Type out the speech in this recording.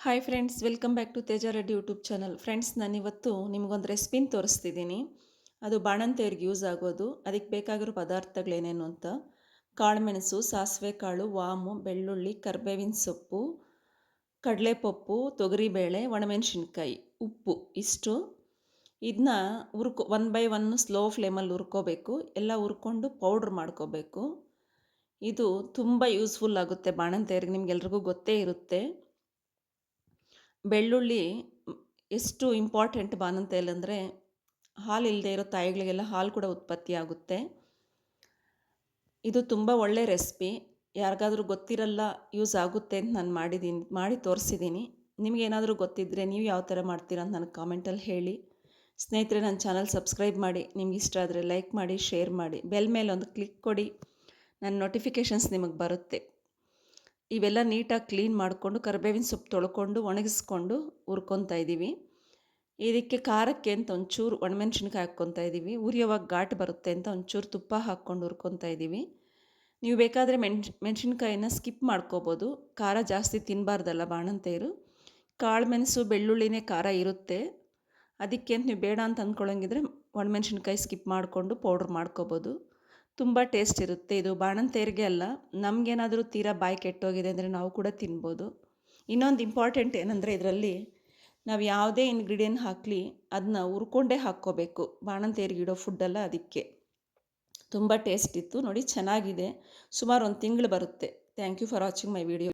Hi friends, welcome back to Teja Reddy YouTube channel. Friends, ನಾನಿವತ್ತು ನಿಮಗೊಂದು ರೆಸಿಪಿನ ತೋರಿಸ್ತಿದ್ದೀನಿ. ಅದು ಬಾಣಂತಿಯರಿಗೆ ಯೂಸ್ ಆಗೋದು. ಅದಕ್ಕೆ ಬೇಕಾಗಿರೋ ಪದಾರ್ಥಗಳೇನೇನು ಅಂತ: ಕಾಳುಮೆಣಸು, ಸಾಸಿವೆ ಕಾಳು, ವಾಮು, ಬೆಳ್ಳುಳ್ಳಿ, ಕರಿಬೇವಿನ ಸೊಪ್ಪು, ಕಡಲೆಪಪ್ಪು, ತೊಗರಿಬೇಳೆ, ಒಣಮೆಣಸಿನ್ಕಾಯಿ, ಉಪ್ಪು ಇಷ್ಟು. ಇದನ್ನ ಒನ್ ಬೈ ಒನ್ ಸ್ಲೋ ಫ್ಲೇಮಲ್ಲಿ ಹುರ್ಕೋಬೇಕು. ಎಲ್ಲ ಹುರ್ಕೊಂಡು ಪೌಡ್ರ್ ಮಾಡ್ಕೋಬೇಕು. ಇದು ತುಂಬ ಯೂಸ್ಫುಲ್ ಆಗುತ್ತೆ ಬಾಣಂತಿಯರಿಗೆ, ನಿಮ್ಗೆಲ್ರಿಗೂ ಗೊತ್ತೇ ಇರುತ್ತೆ. ಬೆಳ್ಳುಳ್ಳಿ ಎಷ್ಟು ಇಂಪಾರ್ಟೆಂಟ್ ಬಾಣಂತಿಯಲ್ಲಿ ಅಂದರೆ, ಹಾಲು ಇಲ್ಲದೆ ಇರೋ ತಾಯಿಗಳಿಗೆಲ್ಲ ಹಾಲು ಕೂಡ ಉತ್ಪತ್ತಿ ಆಗುತ್ತೆ. ಇದು ತುಂಬ ಒಳ್ಳೆ ರೆಸಿಪಿ. ಯಾರಿಗಾದರೂ ಗೊತ್ತಿರಲ್ಲ, ಯೂಸ್ ಆಗುತ್ತೆ ಅಂತ ನಾನು ಮಾಡಿ ತೋರಿಸಿದ್ದೀನಿ. ನಿಮಗೇನಾದರೂ ಗೊತ್ತಿದ್ದರೆ ನೀವು ಯಾವ ಥರ ಮಾಡ್ತೀರಾ ಅಂತ ನನಗೆ ಕಾಮೆಂಟಲ್ಲಿ ಹೇಳಿ. ಸ್ನೇಹಿತರೆ, ನನ್ನ ಚಾನಲ್ ಸಬ್ಸ್ಕ್ರೈಬ್ ಮಾಡಿ, ನಿಮ್ಗೆ ಇಷ್ಟ ಆದರೆ ಲೈಕ್ ಮಾಡಿ, ಶೇರ್ ಮಾಡಿ, ಬೆಲ್ ಮೇಲೆ ಒಂದು ಕ್ಲಿಕ್ ಕೊಡಿ. ನನ್ನ ನೋಟಿಫಿಕೇಷನ್ಸ್ ನಿಮಗೆ ಬರುತ್ತೆ. ಇವೆಲ್ಲ ನೀಟಾಗಿ ಕ್ಲೀನ್ ಮಾಡಿಕೊಂಡು ಕರಿಬೇವಿನ ಸೊಪ್ಪು ತೊಳ್ಕೊಂಡು ಒಣಗಿಸ್ಕೊಂಡು ಹುರ್ಕೊತಾ ಇದ್ದೀವಿ. ಇದಕ್ಕೆ ಖಾರಕ್ಕೆ ಅಂತ ಒಂಚೂರು ಒಣಮೆಣ್ಸಿನ್ಕಾಯಿ ಹಾಕ್ಕೊತಾ ಇದ್ದೀವಿ. ಉರಿಯೋವಾಗ ಘಾಟ್ ಬರುತ್ತೆ ಅಂತ ಒಂಚೂರು ತುಪ್ಪ ಹಾಕ್ಕೊಂಡು ಹುರ್ಕೊತಾ ಇದ್ದೀವಿ. ನೀವು ಬೇಕಾದರೆ ಮೆಣಸಿನ್ಕಾಯಿನ ಸ್ಕಿಪ್ ಮಾಡ್ಕೋಬೋದು. ಖಾರ ಜಾಸ್ತಿ ತಿನ್ನಬಾರ್ದಲ್ಲ ಬಾಣಂತಿಯರು. ಕಾಳು ಮೆಣಸು ಬೆಳ್ಳುಳ್ಳಿನೇ ಖಾರ ಇರುತ್ತೆ. ಅದಕ್ಕೆ ಅಂತ ನೀವು ಬೇಡ ಅಂತ ಅಂದ್ಕೊಳ್ಳೋಂಗಿದ್ರೆ ಒಣಮೆಣ್ಸಿನ್ಕಾಯಿ ಸ್ಕಿಪ್ ಮಾಡಿಕೊಂಡು ಪೌಡ್ರ್ ಮಾಡ್ಕೋಬೋದು. ತುಂಬ ಟೇಸ್ಟ್ ಇರುತ್ತೆ. ಇದು ಬಾಣಂತಿಯರಿಗೆ ಅಲ್ಲ, ನಮಗೇನಾದರೂ ತೀರಾ ಬಾಯಿ ಕೆಟ್ಟೋಗಿದೆ ಅಂದರೆ ನಾವು ಕೂಡ ತಿನ್ಬೋದು. ಇನ್ನೊಂದು ಇಂಪಾರ್ಟೆಂಟ್ ಏನಂದರೆ, ಇದರಲ್ಲಿ ನಾವು ಯಾವುದೇ ಇಂಗ್ರೀಡಿಯೆಂಟ್ ಹಾಕಲಿ ಅದನ್ನ ಹುರ್ಕೊಂಡೇ ಹಾಕ್ಕೋಬೇಕು. ಬಾಣಂತಿಯರಿಗೆ ಇಡೋ ಫುಡ್ಡಲ್ಲ, ಅದಕ್ಕೆ ತುಂಬ ಟೇಸ್ಟ್ ಇತ್ತು. ನೋಡಿ, ಚೆನ್ನಾಗಿದೆ. ಸುಮಾರು 1 ತಿಂಗಳು ಬರುತ್ತೆ. Thank you for watching my video.